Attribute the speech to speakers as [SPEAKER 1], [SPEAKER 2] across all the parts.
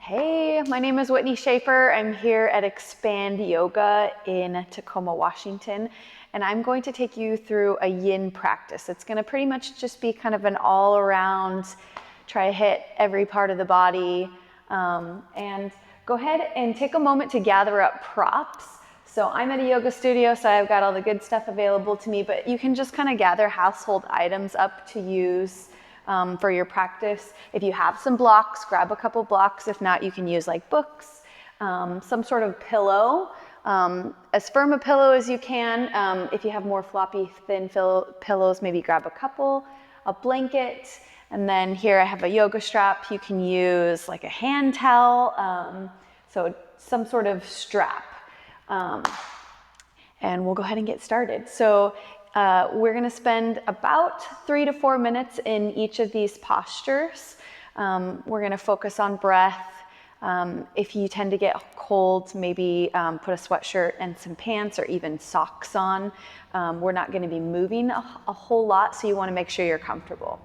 [SPEAKER 1] Hey, my name is Whitney Shafer. I'm here at Expand Yoga in Tacoma, Washington, and I'm going to take you through a yin practice. It's going to pretty much just be kind of an all-around, try to hit every part of the body, and go ahead and take a moment to gather up props. So I'm at a yoga studio, so I've got all the good stuff available to me, but you can just kind of gather household items up to use for your practice. If you have some blocks, grab a couple blocks. If not, you can use like books, some sort of pillow, as firm a pillow as you can. If you have more floppy, thin pillows, maybe grab a couple, a blanket, and then here I have a yoga strap. You can use like a hand towel, so some sort of strap. And we'll go ahead and get started. So we're going to spend about 3 to 4 minutes in each of these postures. We're going to focus on breath. If you tend to get cold, maybe put a sweatshirt and some pants or even socks on. We're not going to be moving a whole lot, so you want to make sure you're comfortable.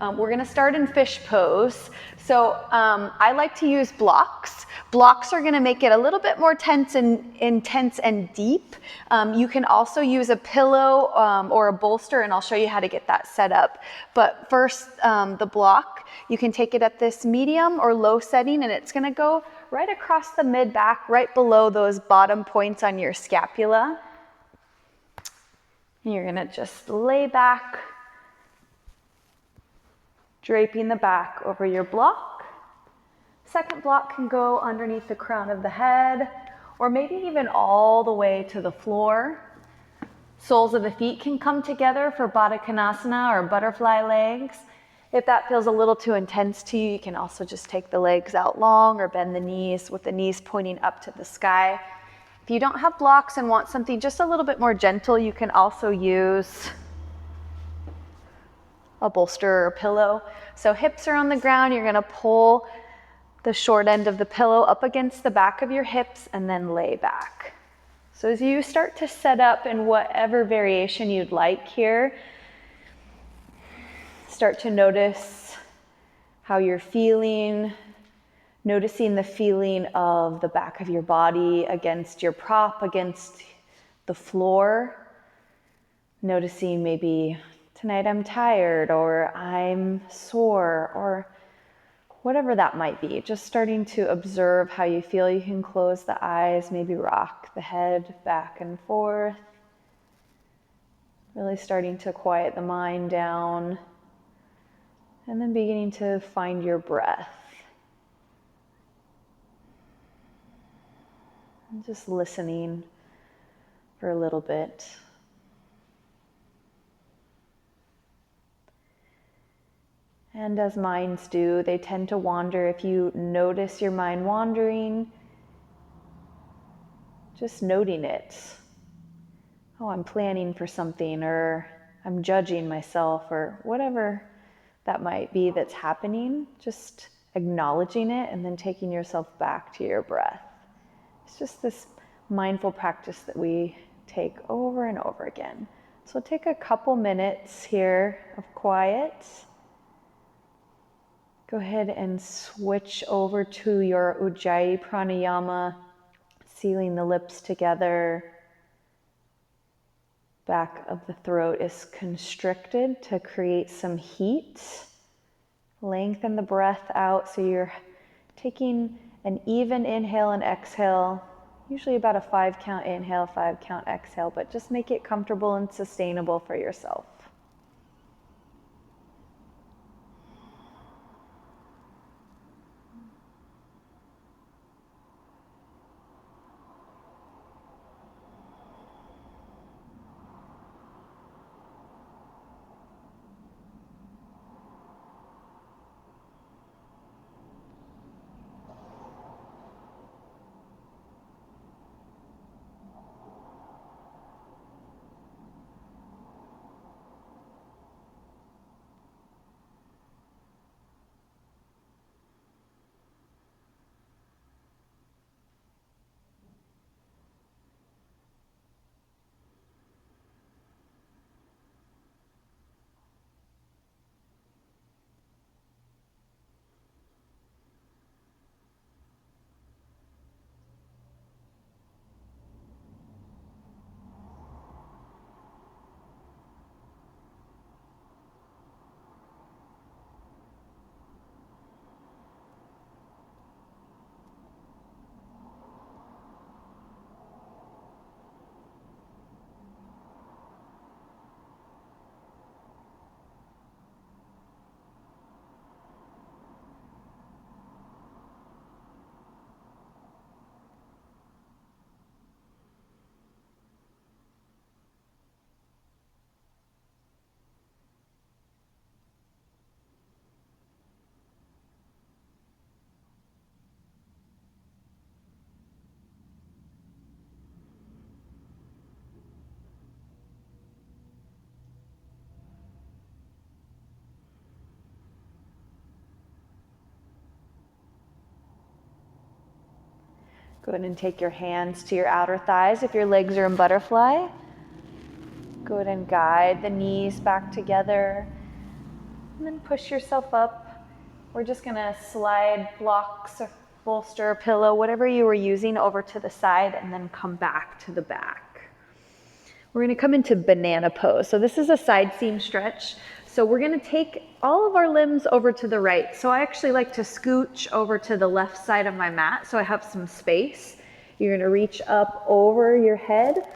[SPEAKER 1] We're going to start in fish pose. So I like to use blocks. Blocks are going to make it a little bit more tense and intense and deep. You can also use a pillow or a bolster, and I'll show you how to get that set up. But first, the block, you can take it at this medium or low setting, and it's going to go right across the mid-back, right below those bottom points on your scapula. And you're going to just lay back, draping the back over your block. Second block can go underneath the crown of the head, or maybe even all the way to the floor. Soles of the feet can come together for Baddhakonasana or butterfly legs. If that feels a little too intense to you, you can also just take the legs out long or bend the knees with the knees pointing up to the sky. If you don't have blocks and want something just a little bit more gentle, you can also use a bolster or a pillow. So hips are on the ground. You're going to pull the short end of the pillow up against the back of your hips and then lay back. So as you start to set up in whatever variation you'd like here, start to notice how you're feeling, noticing the feeling of the back of your body against your prop, against the floor, noticing maybe tonight I'm tired, or I'm sore, or whatever that might be. Just starting to observe how you feel. You can close the eyes, maybe rock the head back and forth. Really starting to quiet the mind down. And then beginning to find your breath. And just listening for a little bit. And as minds do, they tend to wander. If you notice your mind wandering, just noting it. Oh, I'm planning for something, or I'm judging myself, or whatever that might be that's happening. Just acknowledging it and then taking yourself back to your breath. It's just this mindful practice that we take over and over again. So take a couple minutes here of quiet. Go ahead and switch over to your Ujjayi pranayama, sealing the lips together. Back of the throat is constricted to create some heat. Lengthen the breath out so you're taking an even inhale and exhale, usually about a 5-count inhale, 5-count exhale, but just make it comfortable and sustainable for yourself. Go ahead and take your hands to your outer thighs if your legs are in butterfly. Go ahead and guide the knees back together. And then push yourself up. We're just gonna slide blocks or bolster or pillow, whatever you were using, over to the side and then come back to the back. We're gonna come into banana pose. So this is a side seam stretch. So we're gonna take all of our limbs over to the right. So I actually like to scooch over to the left side of my mat so I have some space. You're gonna reach up over your head,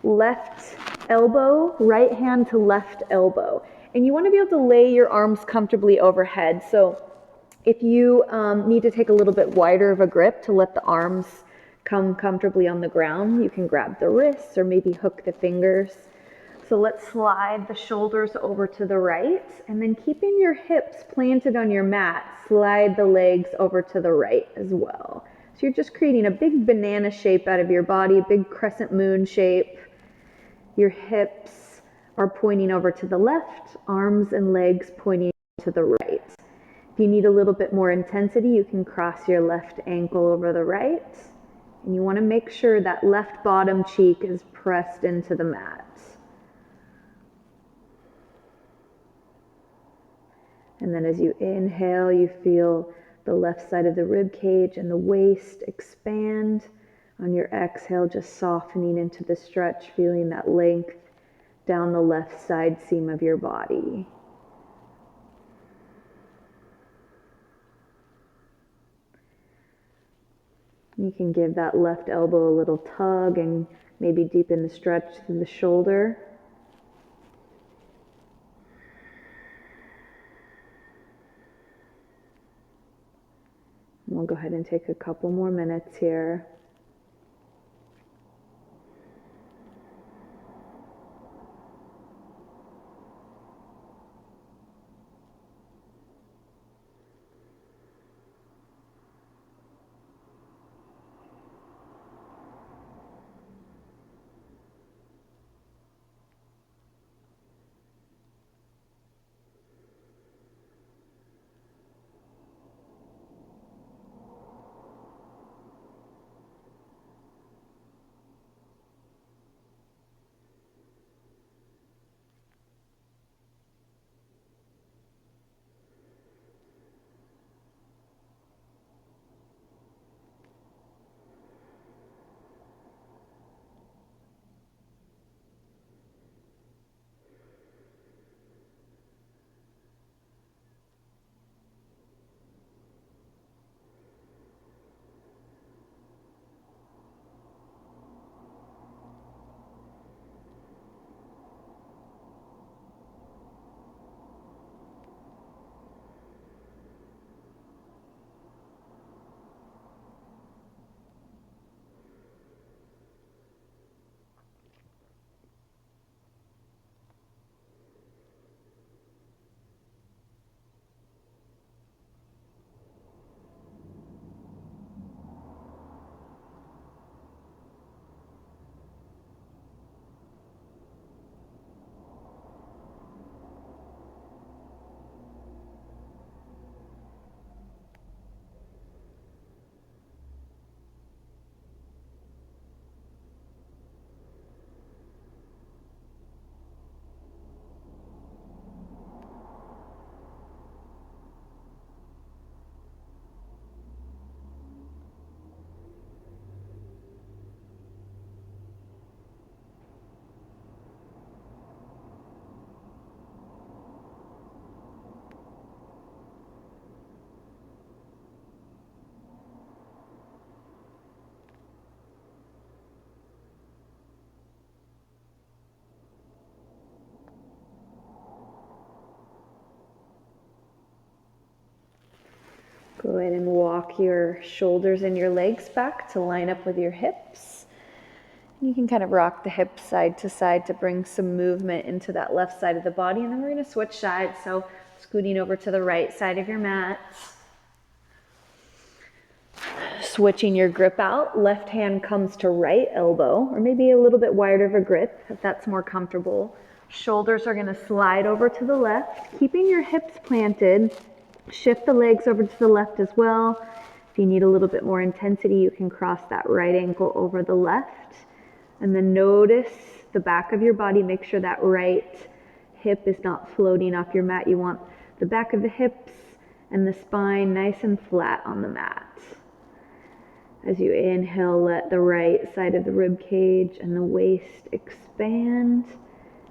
[SPEAKER 1] left elbow, right hand to left elbow. And you wanna be able to lay your arms comfortably overhead. So if you need to take a little bit wider of a grip to let the arms come comfortably on the ground, you can grab the wrists or maybe hook the fingers. So let's slide the shoulders over to the right, and then keeping your hips planted on your mat, slide the legs over to the right as well. So you're just creating a big banana shape out of your body, a big crescent moon shape. Your hips are pointing over to the left, arms and legs pointing to the right. If you need a little bit more intensity, you can cross your left ankle over the right. And you want to make sure that left bottom cheek is pressed into the mat. And then as you inhale, you feel the left side of the rib cage and the waist expand. On your exhale, just softening into the stretch, feeling that length down the left side seam of your body. You can give that left elbow a little tug and maybe deepen the stretch through the shoulder. And we'll go ahead and take a couple more minutes here. Go ahead and walk your shoulders and your legs back to line up with your hips. You can kind of rock the hips side to side to bring some movement into that left side of the body. And then we're going to switch sides. So scooting over to the right side of your mat. Switching your grip out. Left hand comes to right elbow, or maybe a little bit wider of a grip if that's more comfortable. Shoulders are going to slide over to the left, keeping your hips planted. Shift the legs over to the left as well. If you need a little bit more intensity, you can cross that right ankle over the left. And then notice the back of your body. Make sure that right hip is not floating off your mat. You want the back of the hips and the spine nice and flat on the mat. As you inhale, let the right side of the rib cage and the waist expand.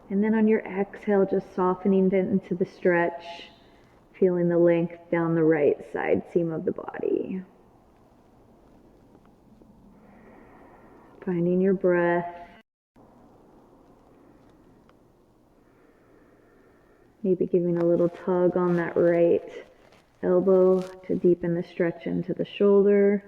[SPEAKER 1] And then on your exhale, just softening into the stretch, feeling the length down the right side seam of the body. Finding your breath. Maybe giving a little tug on that right elbow to deepen the stretch into the shoulder.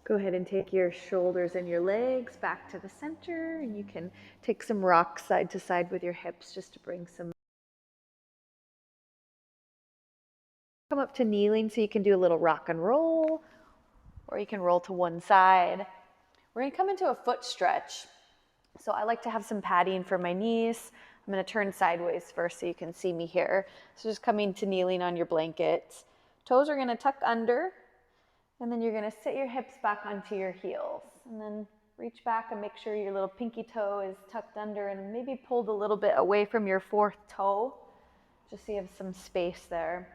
[SPEAKER 1] Go ahead and take your shoulders and your legs back to the center, and you can take some rocks side to side with your hips just to bring some. Come up to kneeling so you can do a little rock and roll, or you can roll to one side. We're going to come into a foot stretch. So I like to have some padding for my knees. I'm going to turn sideways first so you can see me here. So just coming to kneeling on your blanket. Toes are going to tuck under, and then you're going to sit your hips back onto your heels. And then reach back and make sure your little pinky toe is tucked under and maybe pulled a little bit away from your fourth toe, just so you have some space there.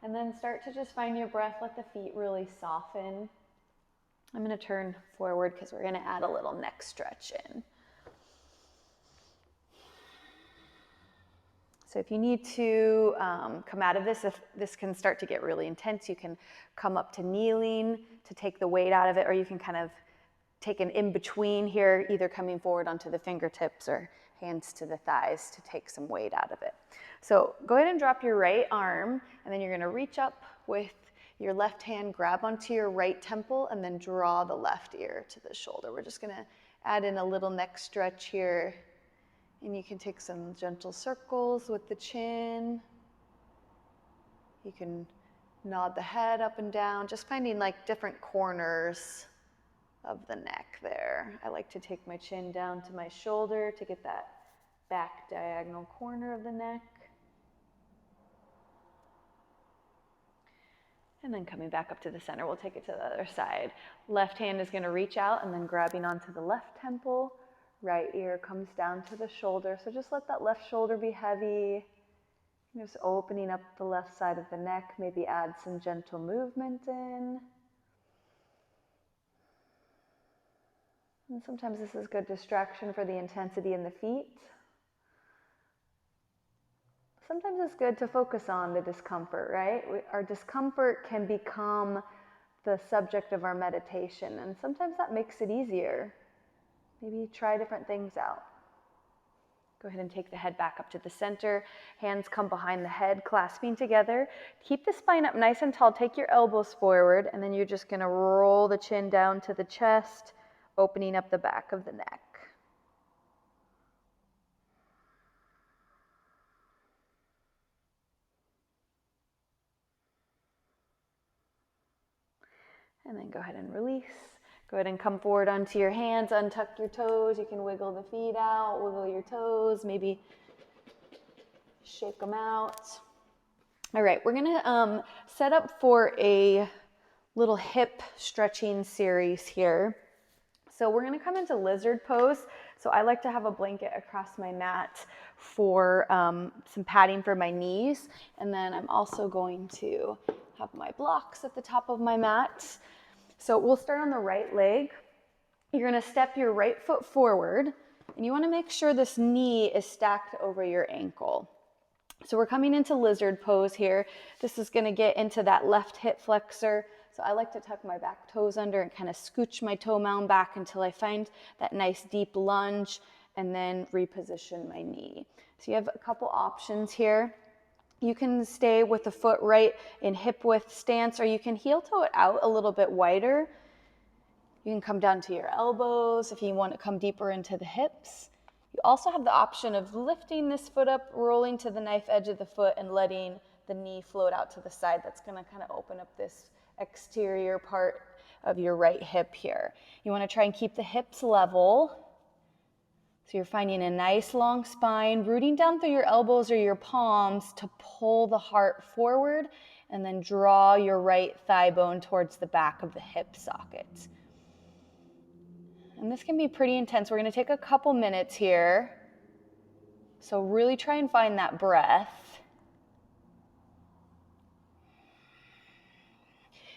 [SPEAKER 1] And then start to just find your breath. Let the feet really soften. I'm going to turn forward because we're going to add a little neck stretch in. So if you need to come out of this, if this can start to get really intense, you can come up to kneeling to take the weight out of it, or you can kind of take an in-between here, either coming forward onto the fingertips or hands to the thighs to take some weight out of it. So go ahead and drop your right arm, and then you're going to reach up with your left hand, grab onto your right temple, and then draw the left ear to the shoulder. We're just going to add in a little neck stretch here, and you can take some gentle circles with the chin. You can nod the head up and down, just finding like different corners of the neck there. I like to take my chin down to my shoulder to get that back diagonal corner of the neck. And then coming back up to the center, we'll take it to the other side. Left hand is going to reach out and then grabbing onto the left temple. Right ear comes down to the shoulder. So just let that left shoulder be heavy. Just opening up the left side of the neck. Maybe add some gentle movement in. And sometimes this is good distraction for the intensity in the feet. Sometimes it's good to focus on the discomfort, right? Our discomfort can become the subject of our meditation, and sometimes that makes it easier. Maybe try different things out. Go ahead and take the head back up to the center. Hands come behind the head, clasping together. Keep the spine up nice and tall. Take your elbows forward, and then you're just going to roll the chin down to the chest, opening up the back of the neck. And then go ahead and release. Go ahead and come forward onto your hands, untuck your toes. You can wiggle the feet out, wiggle your toes, maybe shake them out. All right, we're gonna set up for a little hip stretching series here. So we're gonna come into lizard pose. So I like to have a blanket across my mat for some padding for my knees. And then I'm also going to have my blocks at the top of my mat. So we'll start on the right leg. You're going to step your right foot forward, and you want to make sure this knee is stacked over your ankle. So we're coming into lizard pose here. This is going to get into that left hip flexor. So I like to tuck my back toes under and kind of scooch my toe mound back until I find that nice deep lunge, and then reposition my knee. So you have a couple options here. You can stay with the foot right in hip width stance, or you can heel toe it out a little bit wider. You can come down to your elbows if you want to come deeper into the hips. You also have the option of lifting this foot up, rolling to the knife edge of the foot, and letting the knee float out to the side. That's going to kind of open up this exterior part of your right hip here. You want to try and keep the hips level. So you're finding a nice long spine, rooting down through your elbows or your palms to pull the heart forward, and then draw your right thigh bone towards the back of the hip socket. And this can be pretty intense. We're going to take a couple minutes here. So really try and find that breath.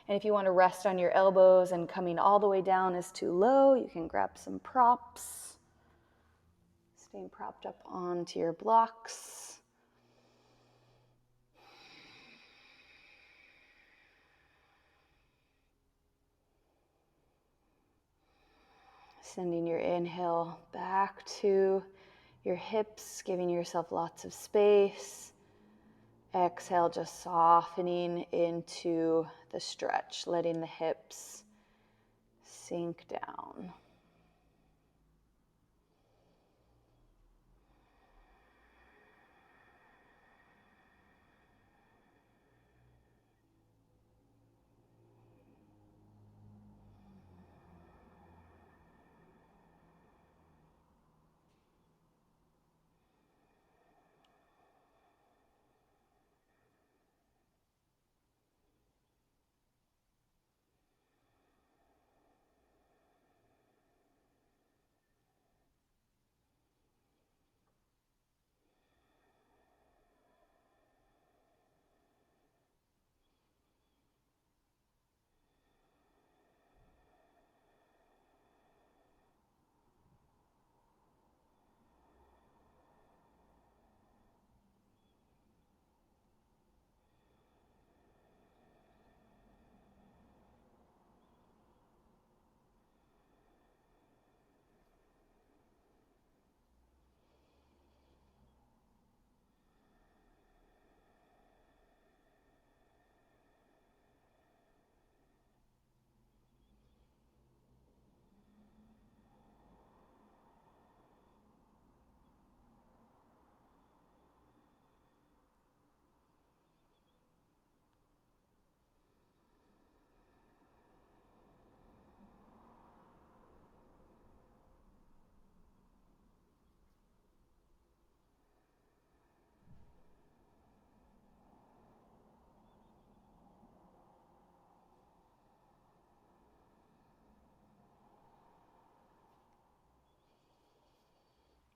[SPEAKER 1] And if you want to rest on your elbows and coming all the way down is too low, you can grab some props. Staying propped up onto your blocks. Sending your inhale back to your hips, giving yourself lots of space. Exhale, just softening into the stretch, letting the hips sink down.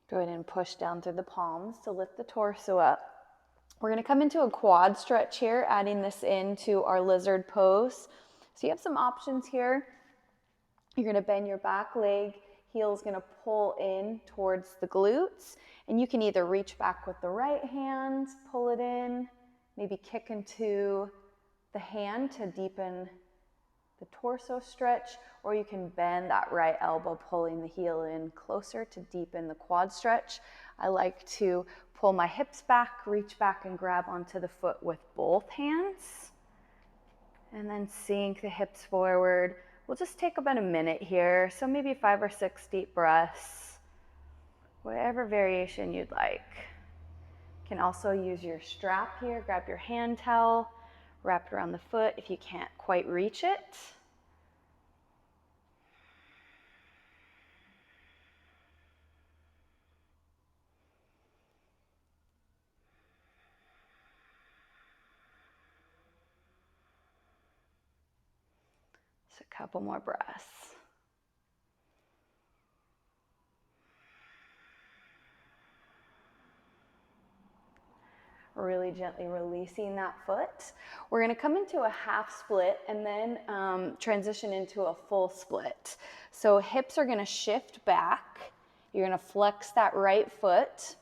[SPEAKER 1] Go ahead and push down through the palms to lift the torso up. We're going to come into a quad stretch here, adding this into our lizard pose. So you have some options here. You're going to bend your back leg, heel's going to pull in towards the glutes, and you can either reach back with the right hand, pull it in, maybe kick into the hand to deepen the torso stretch, or you can bend that right elbow, pulling the heel in closer to deepen the quad stretch. I like to pull my hips back, reach back and grab onto the foot with both hands, and then sink the hips forward. We'll just take about a minute here, so maybe 5 or 6 deep breaths, whatever variation you'd like. You can also use your strap here, grab your hand towel, wrap it around the foot if you can't quite reach it. Just a couple more breaths. Really gently releasing that foot. We're going to come into a half split and then transition into a full split. So hips are going to shift back. You're going to flex that right foot.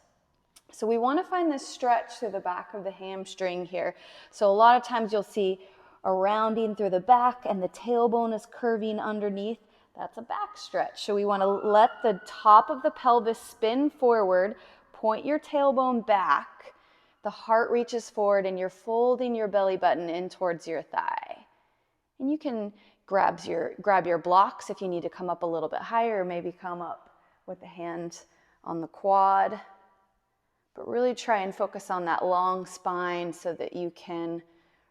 [SPEAKER 1] So we want to find this stretch through the back of the hamstring here. So a lot of times you'll see a rounding through the back and the tailbone is curving underneath. That's a back stretch. So we want to let the top of the pelvis spin forward, point your tailbone back. The heart reaches forward and you're folding your belly button in towards your thigh. And you can grab your blocks if you need to come up a little bit higher, or maybe come up with the hand on the quad. But really try and focus on that long spine so that you can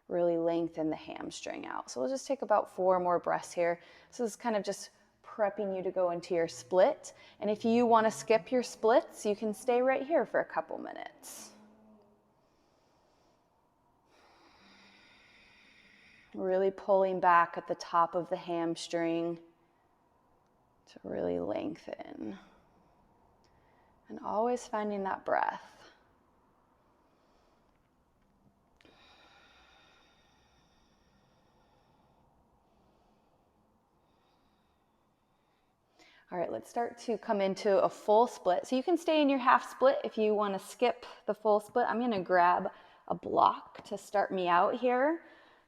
[SPEAKER 1] really lengthen the hamstring out. So we'll just take about 4 more breaths here. So this is kind of just prepping you to go into your split. And if you want to skip your splits, you can stay right here for a couple minutes. Really pulling back at the top of the hamstring to really lengthen. And always finding that breath. All right, let's start to come into a full split. So you can stay in your half split if you want to skip the full split. I'm going to grab a block to start me out here.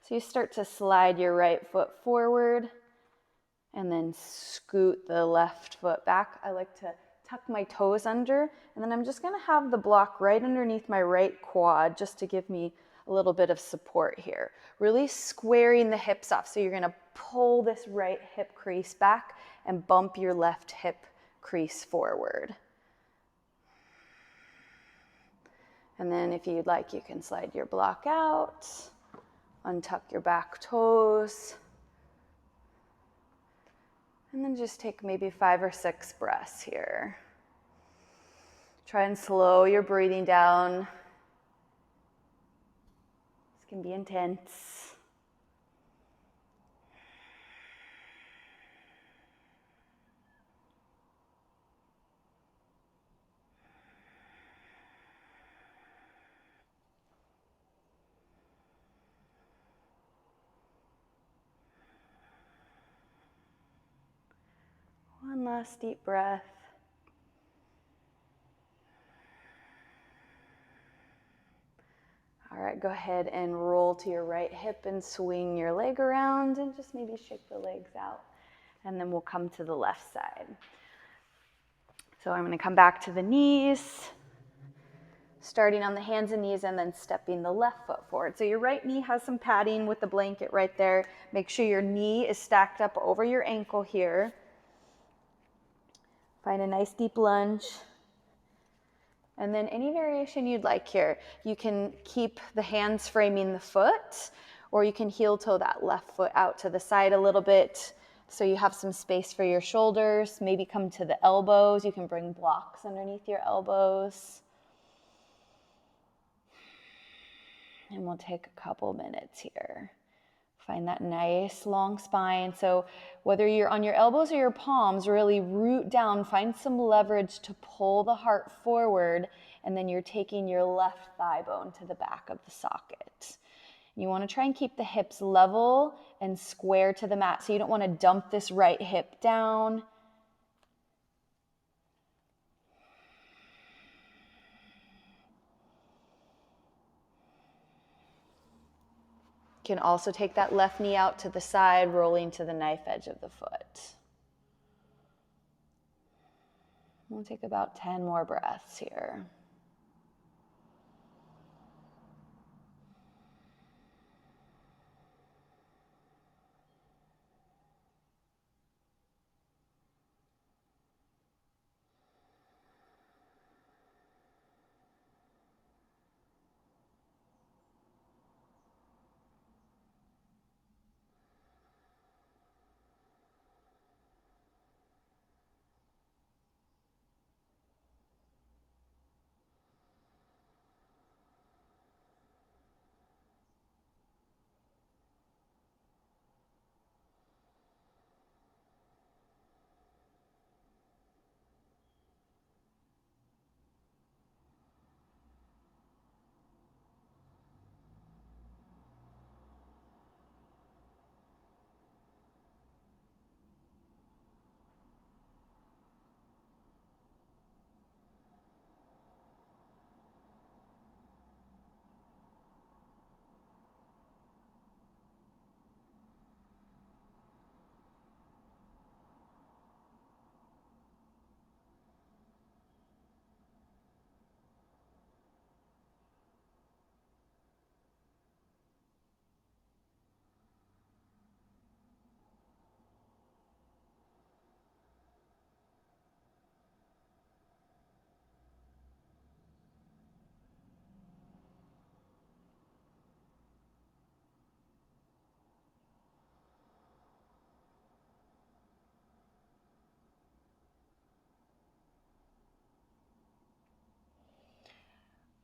[SPEAKER 1] So you start to slide your right foot forward and then scoot the left foot back. I like to tuck my toes under, and then I'm just going to have the block right underneath my right quad just to give me a little bit of support here. Really squaring the hips off. So you're going to pull this right hip crease back and bump your left hip crease forward. And then if you'd like, you can slide your block out, untuck your back toes, and then just take maybe 5 or 6 breaths here. Try and slow your breathing down. This can be intense. One last deep breath. All right, go ahead and roll to your right hip and swing your leg around and just maybe shake the legs out. And then we'll come to the left side. So I'm going to come back to the knees, starting on the hands and knees and then stepping the left foot forward. So your right knee has some padding with the blanket right there. Make sure your knee is stacked up over your ankle here. Find a nice deep lunge. And then any variation you'd like here. You can keep the hands framing the foot, or you can heel toe that left foot out to the side a little bit so you have some space for your shoulders. Maybe come to the elbows. You can bring blocks underneath your elbows. And we'll take a couple minutes here. Find that nice long spine. So whether you're on your elbows or your palms, really root down, find some leverage to pull the heart forward, and then you're taking your left thigh bone to the back of the socket. You want to try and keep the hips level and square to the mat, so you don't want to dump this right hip down. You can also take that left knee out to the side, rolling to the knife edge of the foot. We'll take about 10 more breaths here.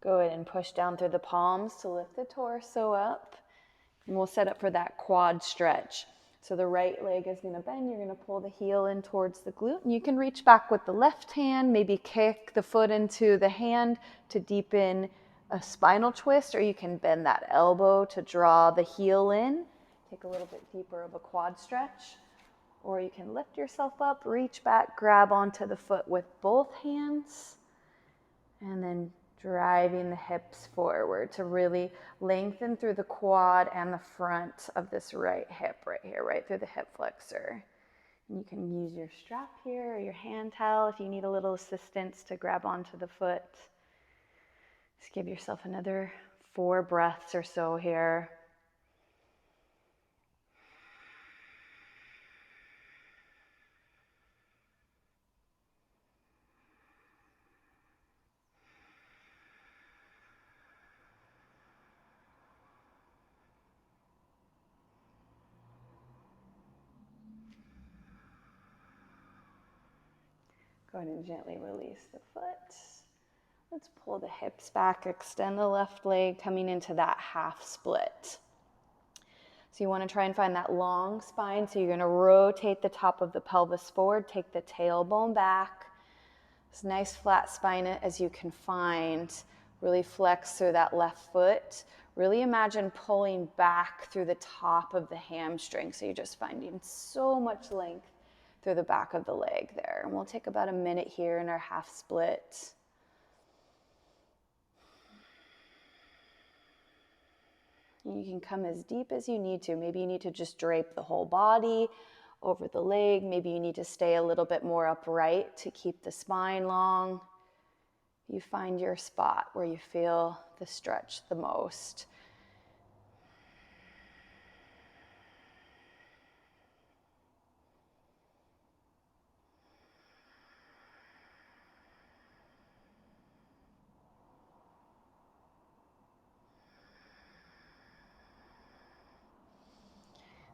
[SPEAKER 1] Go ahead and push down through the palms to lift the torso up. And we'll set up for that quad stretch. So the right leg is going to bend. You're going to pull the heel in towards the glute. And you can reach back with the left hand, maybe kick the foot into the hand to deepen a spinal twist, or you can bend that elbow to draw the heel in. Take a little bit deeper of a quad stretch. Or you can lift yourself up, reach back, grab onto the foot with both hands, and then driving the hips forward to really lengthen through the quad and the front of this right hip right here, right through the hip flexor. And you can use your strap here or your hand towel if you need a little assistance to grab onto the foot. Just give yourself another 4 breaths or so here. Go ahead and gently release the foot. Let's pull the hips back, extend the left leg, coming into that half split. So you want to try and find that long spine. So you're going to rotate the top of the pelvis forward, take the tailbone back. This nice flat spine as you can find. Really flex through that left foot. Really imagine pulling back through the top of the hamstring. So you're just finding so much length through the back of the leg there. And we'll take about a minute here in our half split. You can come as deep as you need to. Maybe you need to just drape the whole body over the leg. Maybe you need to stay a little bit more upright to keep the spine long. You find your spot where you feel the stretch the most.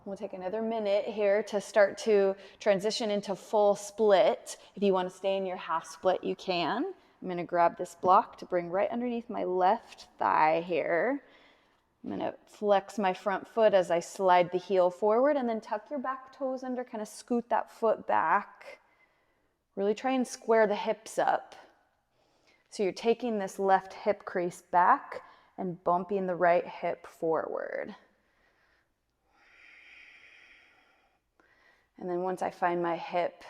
[SPEAKER 1] We'll take another minute here to start to transition into full split. If you want to stay in your half split, you can. I'm going to grab this block to bring right underneath my left thigh here. I'm going to flex my front foot as I slide the heel forward, and then tuck your back toes under, kind of scoot that foot back. Really try and square the hips up. So you're taking this left hip crease back and bumping the right hip forward. And then once I find my hip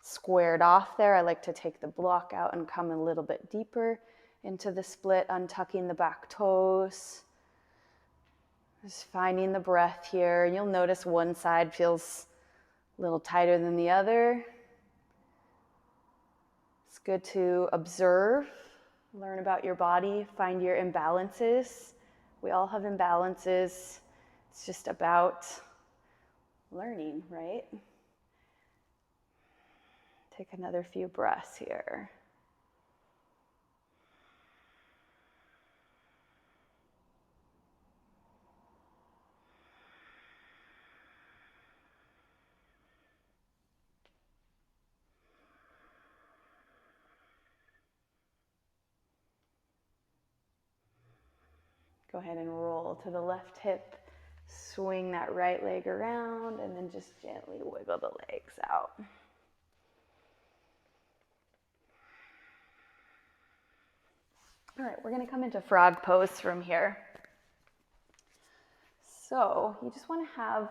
[SPEAKER 1] squared off there, I like to take the block out and come a little bit deeper into the split, untucking the back toes. Just finding the breath here. You'll notice one side feels a little tighter than the other. It's good to observe, learn about your body, find your imbalances. We all have imbalances. It's just about learning, right? Take another few breaths here. Go ahead and roll to the left hip. Swing that right leg around and then just gently wiggle the legs out. All right, we're going to come into frog pose from here. So you just want to have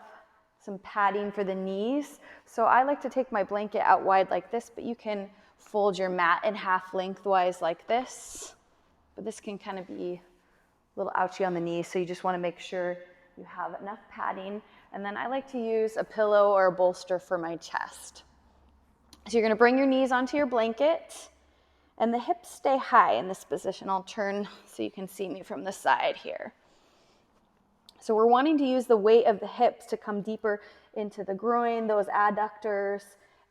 [SPEAKER 1] some padding for the knees. So I like to take my blanket out wide like this, but you can fold your mat in half lengthwise like this. But this can kind of be a little ouchy on the knees, so you just want to make sure you have enough padding. And then I like to use a pillow or a bolster for my chest. So you're going to bring your knees onto your blanket, and the hips stay high in this position. I'll turn so you can see me from the side here. So we're wanting to use the weight of the hips to come deeper into the groin, those adductors,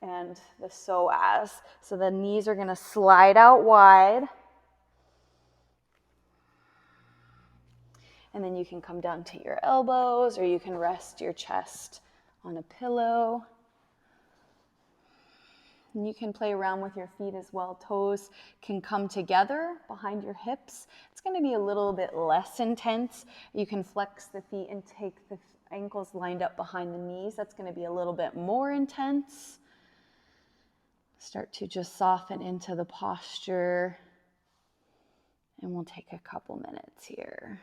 [SPEAKER 1] and the psoas. So the knees are going to slide out wide. And then you can come down to your elbows, or you can rest your chest on a pillow. And you can play around with your feet as well. Toes can come together behind your hips. It's going to be a little bit less intense. You can flex the feet and take the ankles lined up behind the knees. That's going to be a little bit more intense. Start to just soften into the posture. And we'll take a couple minutes here.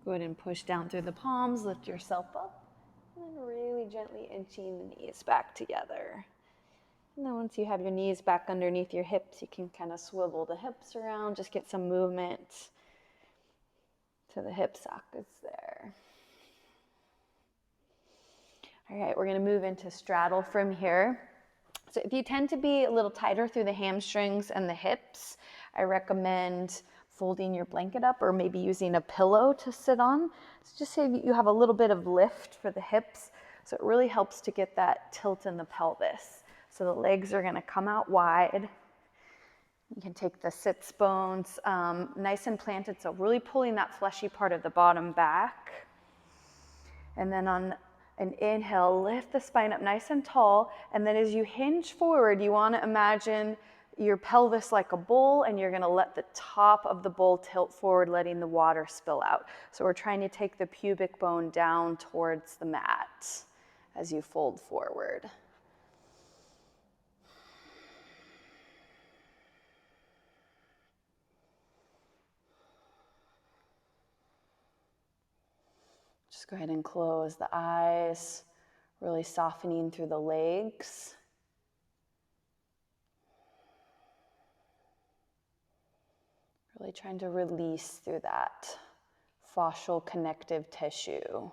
[SPEAKER 1] Go ahead and push down through the palms, lift yourself up, and then really gently inching the knees back together. And then once you have your knees back underneath your hips, you can kind of swivel the hips around, just get some movement to the hip sockets there. All right, we're going to move into straddle from here. So if you tend to be a little tighter through the hamstrings and the hips, I recommend folding your blanket up or maybe using a pillow to sit on. So just say you have a little bit of lift for the hips. So it really helps to get that tilt in the pelvis. So the legs are going to come out wide. You can take the sits bones nice and planted, so really pulling that fleshy part of the bottom back. And then on an inhale, lift the spine up nice and tall. And then as you hinge forward, you want to imagine your pelvis like a bowl, and you're going to let the top of the bowl tilt forward, letting the water spill out. So we're trying to take the pubic bone down towards the mat as you fold forward. Just go ahead and close the eyes, really softening through the legs. Really trying to release through that fascial connective tissue.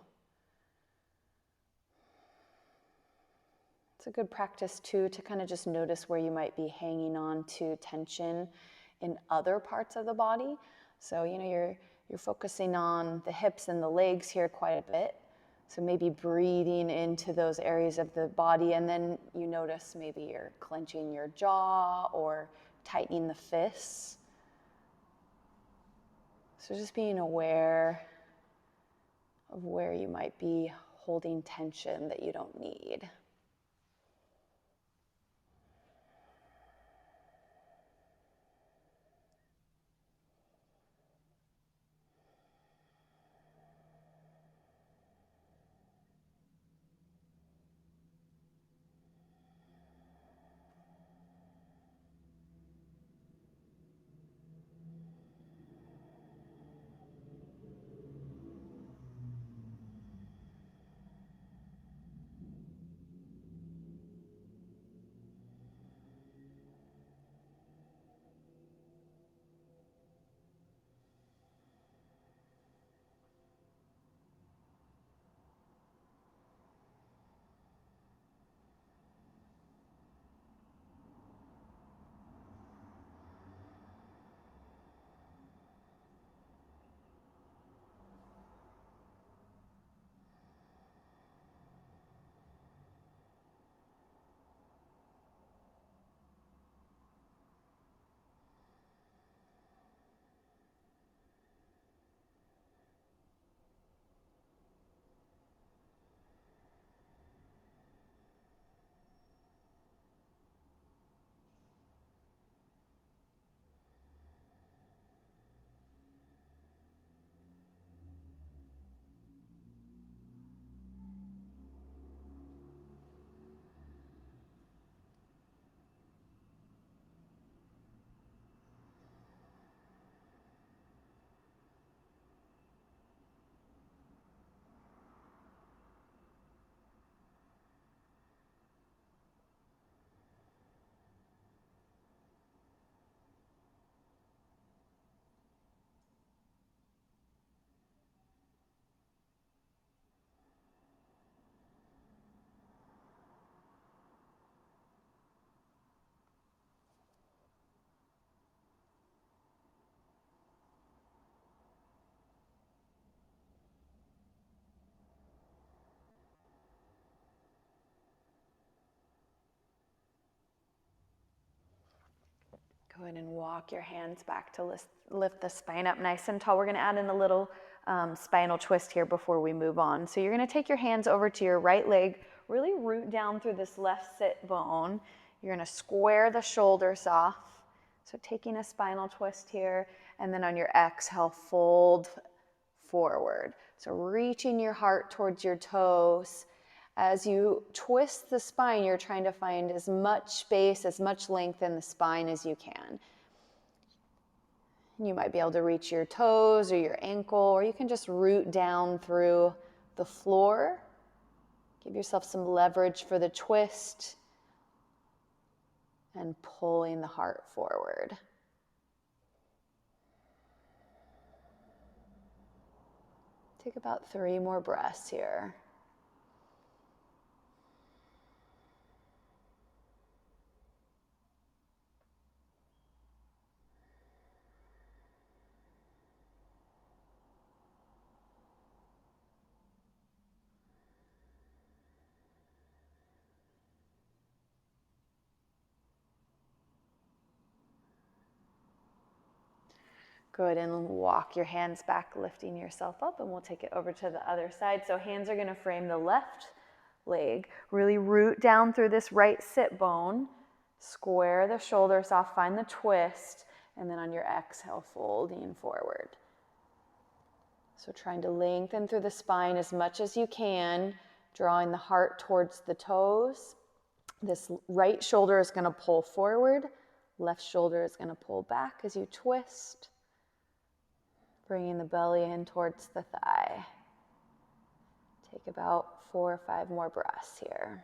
[SPEAKER 1] It's a good practice too to kind of just notice where you might be hanging on to tension in other parts of the body. So, you're focusing on the hips and the legs here quite a bit. So maybe breathing into those areas of the body, and then you notice maybe you're clenching your jaw or tightening the fists. So just being aware of where you might be holding tension that you don't need. Go ahead and walk your hands back to lift the spine up nice and tall. We're going to add in a little spinal twist here before we move on. So you're going to take your hands over to your right leg, really root down through this left sit bone. You're going to square the shoulders off. So taking a spinal twist here, and then on your exhale, fold forward. So reaching your heart towards your toes. As you twist the spine, you're trying to find as much space, as much length in the spine as you can. You might be able to reach your toes or your ankle, or you can just root down through the floor. Give yourself some leverage for the twist and pulling the heart forward. Take about 3 more breaths here. Good, and walk your hands back, lifting yourself up, and we'll take it over to the other side. So hands are gonna frame the left leg. Really root down through this right sit bone. Square the shoulders off, find the twist, and then on your exhale, folding forward. So trying to lengthen through the spine as much as you can, drawing the heart towards the toes. This right shoulder is gonna pull forward. Left shoulder is gonna pull back as you twist. Bringing the belly in towards the thigh. Take about 4 or 5 more breaths here.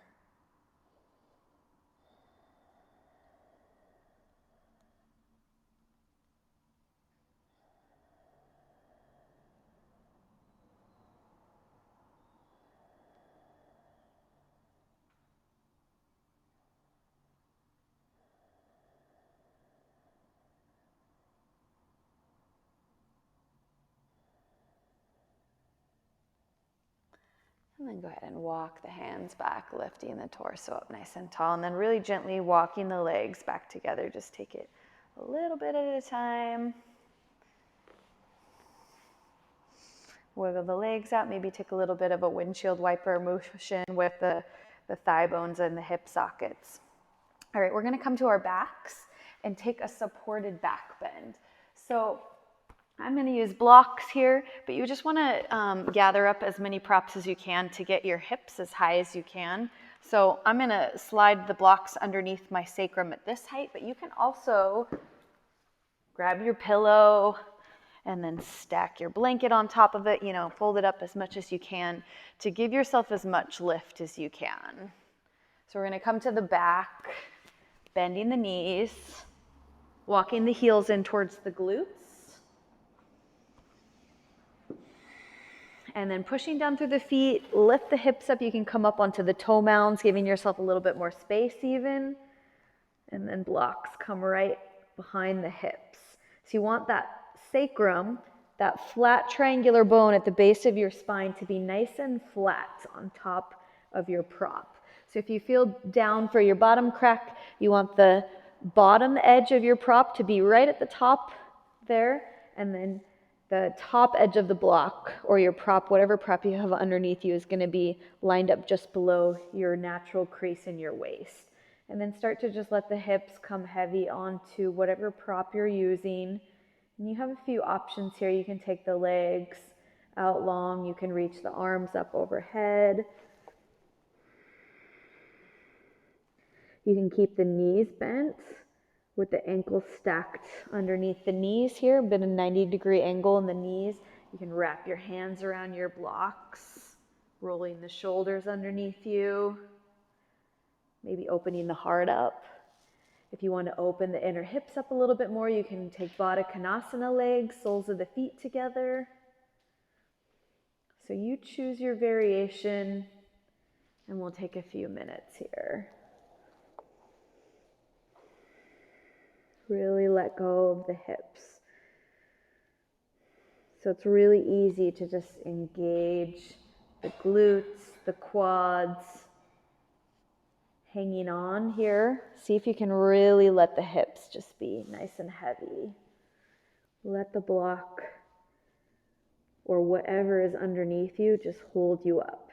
[SPEAKER 1] And then go ahead and walk the hands back, lifting the torso up nice and tall, and then really gently walking the legs back together. Just take it a little bit at a time. Wiggle the legs out, maybe take a little bit of a windshield wiper motion with the thigh bones and the hip sockets. All right, we're gonna come to our backs and take a supported back bend. So I'm going to use blocks here, but you just want to gather up as many props as you can to get your hips as high as you can. So I'm going to slide the blocks underneath my sacrum at this height, but you can also grab your pillow and then stack your blanket on top of it, fold it up as much as you can to give yourself as much lift as you can. So we're going to come to the back, bending the knees, walking the heels in towards the glutes. And then pushing down through the feet, lift the hips up. You can come up onto the toe mounds, giving yourself a little bit more space even. And then blocks come right behind the hips. So you want that sacrum, that flat triangular bone at the base of your spine to be nice and flat on top of your prop. So if you feel down for your bottom crack, you want the bottom edge of your prop to be right at the top there, and then the top edge of the block or your prop, whatever prop you have underneath you, is going to be lined up just below your natural crease in your waist. And then start to just let the hips come heavy onto whatever prop you're using. And you have a few options here. You can take the legs out long. You can reach the arms up overhead. You can keep the knees bent with the ankles stacked underneath the knees here, a bit of 90-degree angle in the knees. You can wrap your hands around your blocks, rolling the shoulders underneath you, maybe opening the heart up. If you want to open the inner hips up a little bit more, you can take Mandukasana legs, soles of the feet together. So you choose your variation, and we'll take a few minutes here. Really let go of the hips. So it's really easy to just engage the glutes, the quads, hanging on here. See if you can really let the hips just be nice and heavy. Let the block or whatever is underneath you just hold you up.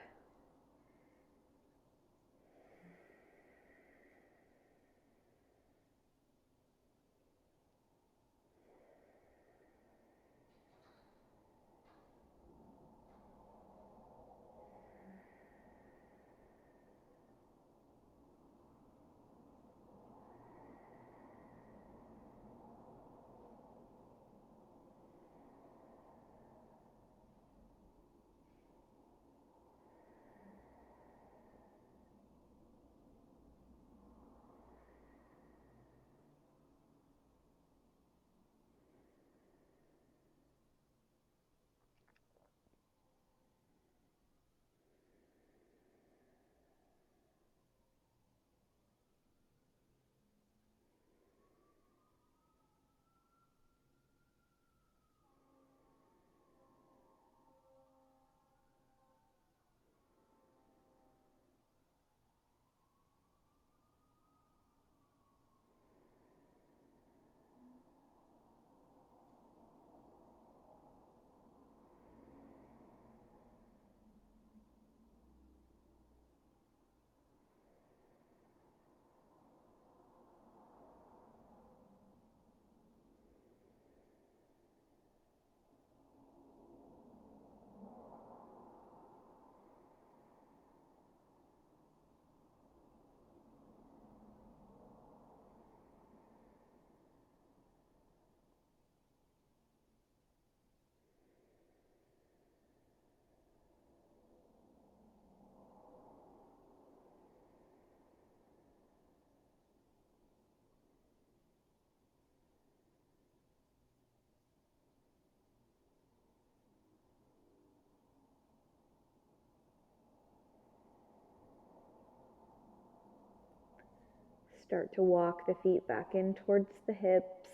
[SPEAKER 1] Start to walk the feet back in towards the hips.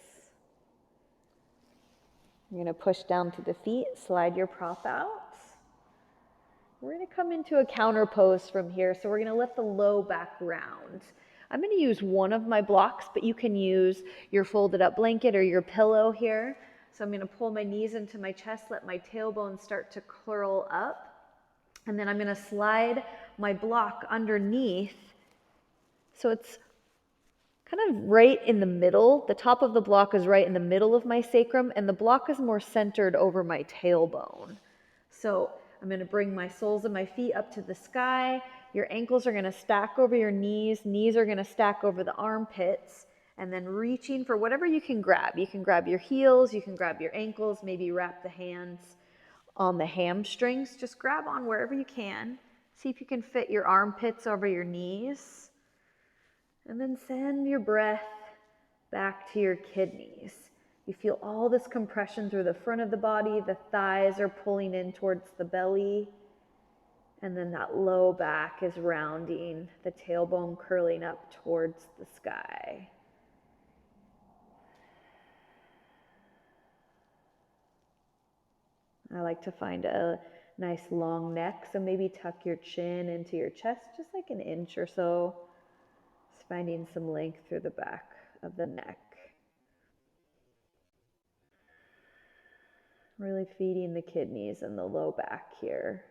[SPEAKER 1] You're going to push down to the feet, slide your prop out. We're going to come into a counterpose from here. So we're going to let the low back round. I'm going to use one of my blocks, but you can use your folded up blanket or your pillow here. So I'm going to pull my knees into my chest, let my tailbone start to curl up. And then I'm going to slide my block underneath. So it's kind of right in the middle. The top of the block is right in the middle of my sacrum, and the block is more centered over my tailbone. So I'm going to bring my soles of my feet up to the sky. Your ankles are going to stack over your knees. Knees are going to stack over the armpits. And then reaching for whatever you can grab. You can grab your heels. You can grab your ankles. Maybe wrap the hands on the hamstrings. Just grab on wherever you can. See if you can fit your armpits over your knees. And then send your breath back to your kidneys. You feel all this compression through the front of the body. The thighs are pulling in towards the belly. And then that low back is rounding, the tailbone curling up towards the sky. I like to find a nice long neck, so maybe tuck your chin into your chest, just like an inch or so. Just finding some length through the back of the neck. Really feeding the kidneys and the low back here.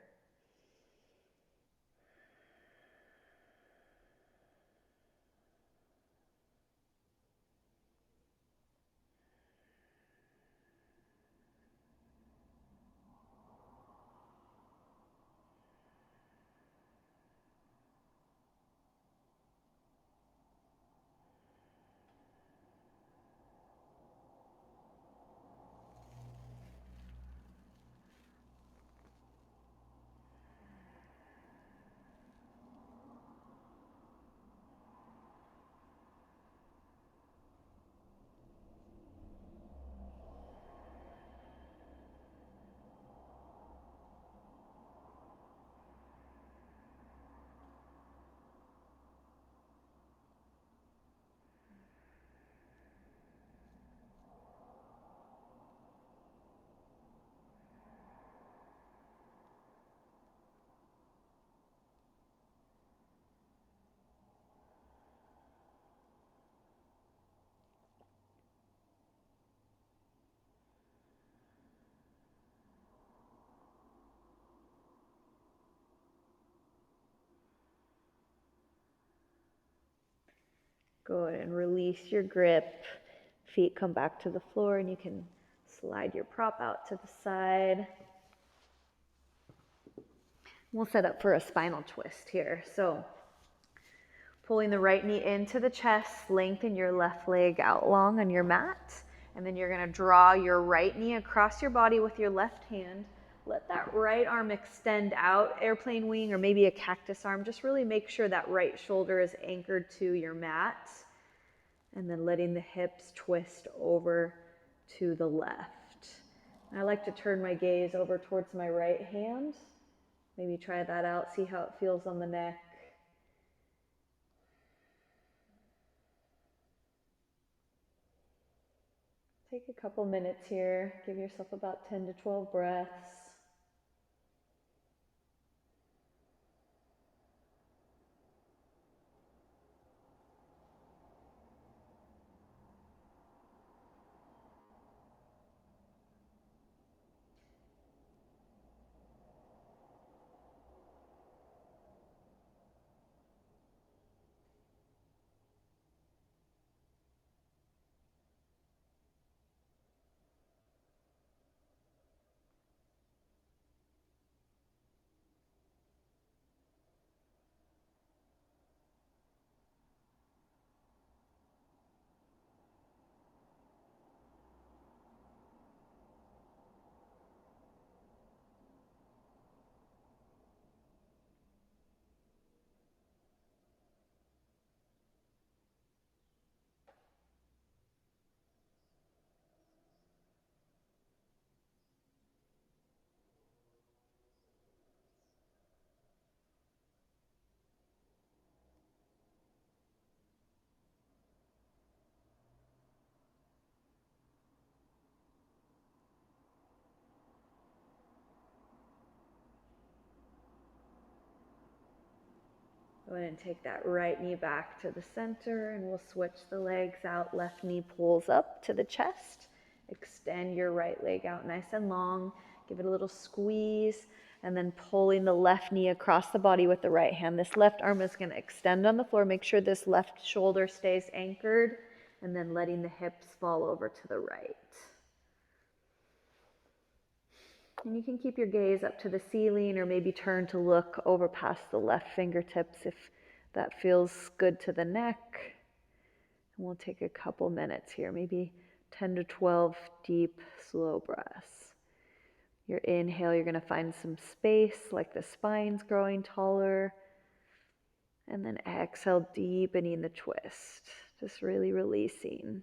[SPEAKER 1] Go ahead and release your grip. Feet come back to the floor and you can slide your prop out to the side. We'll set up for a spinal twist here. So pulling the right knee into the chest, lengthen your left leg out long on your mat. And then you're going to draw your right knee across your body with your left hand. Let that right arm extend out, airplane wing, or maybe a cactus arm. Just really make sure that right shoulder is anchored to your mat. And then letting the hips twist over to the left. I like to turn my gaze over towards my right hand. Maybe try that out, see how it feels on the neck. Take a couple minutes here. Give yourself about 10 to 12 breaths. Go ahead and take that right knee back to the center, and we'll switch the legs out. Left knee pulls up to the chest. Extend your right leg out nice and long. Give it a little squeeze, and then pulling the left knee across the body with the right hand. This left arm is going to extend on the floor. Make sure this left shoulder stays anchored, and then letting the hips fall over to the right. And you can keep your gaze up to the ceiling, or maybe turn to look over past the left fingertips if that feels good to the neck. And we'll take a couple minutes here, maybe 10 to 12 deep, slow breaths. Your inhale, you're going to find some space, like the spine's growing taller. And then exhale, deepening the twist, just really releasing.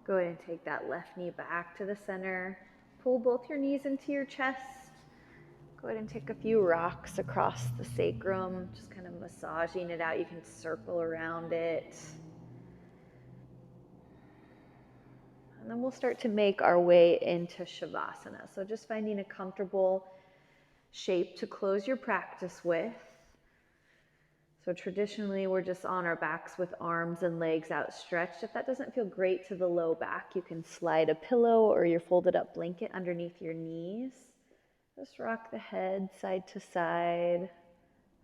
[SPEAKER 1] Go ahead and take that left knee back to the center. Pull both your knees into your chest. Go ahead and take a few rocks across the sacrum, just kind of massaging it out. You can circle around it. And then we'll start to make our way into Shavasana. So just finding a comfortable shape to close your practice with. So traditionally, we're just on our backs with arms and legs outstretched. If that doesn't feel great to the low back, you can slide a pillow or your folded up blanket underneath your knees. Just rock the head side to side.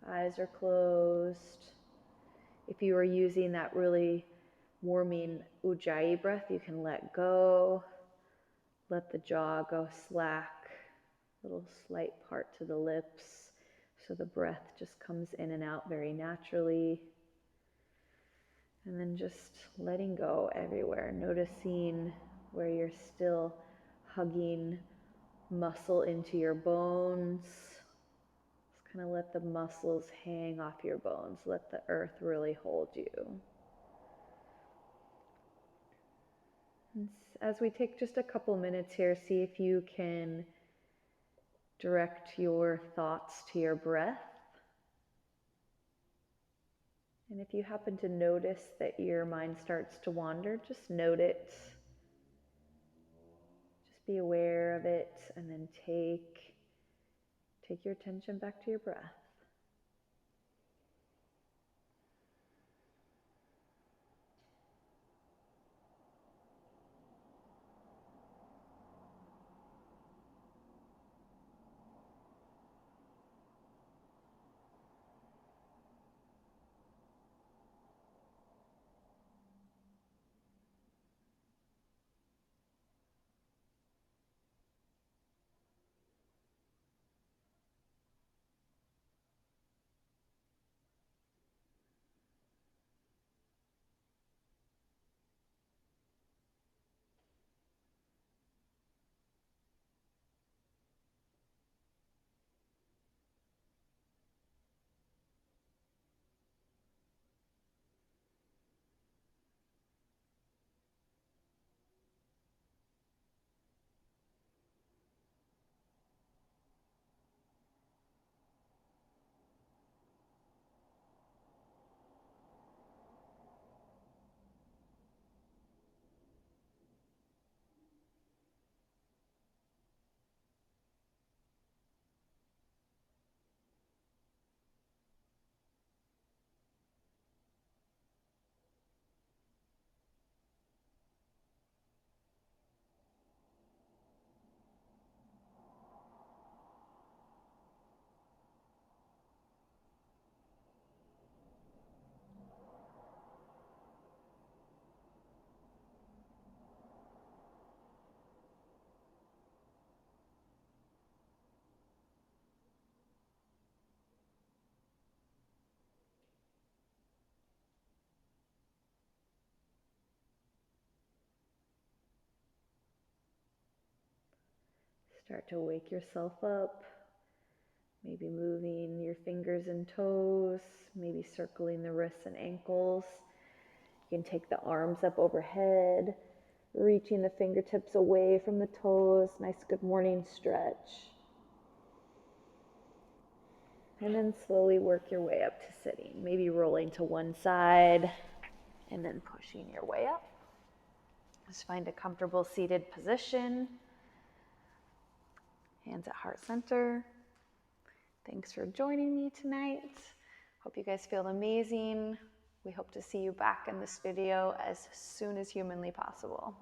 [SPEAKER 1] Eyes are closed. If you are using that really warming Ujjayi breath, you can let go. Let the jaw go slack. Little slight part to the lips. So the breath just comes in and out very naturally. And then just letting go everywhere, noticing where you're still hugging muscle into your bones. Just kind of let the muscles hang off your bones. Let the earth really hold you. And as we take just a couple minutes here, see if you can direct your thoughts to your breath. And if you happen to notice that your mind starts to wander, just note it. Just be aware of it, and then take your attention back to your breath. Start to wake yourself up. Maybe moving your fingers and toes, maybe circling the wrists and ankles. You can take the arms up overhead, reaching the fingertips away from the toes. Nice good morning stretch. And then slowly work your way up to sitting. Maybe rolling to one side and then pushing your way up. Just find a comfortable seated position. Hands at heart center. Thanks for joining me tonight. Hope you guys feel amazing. We hope to see you back in this video as soon as humanly possible.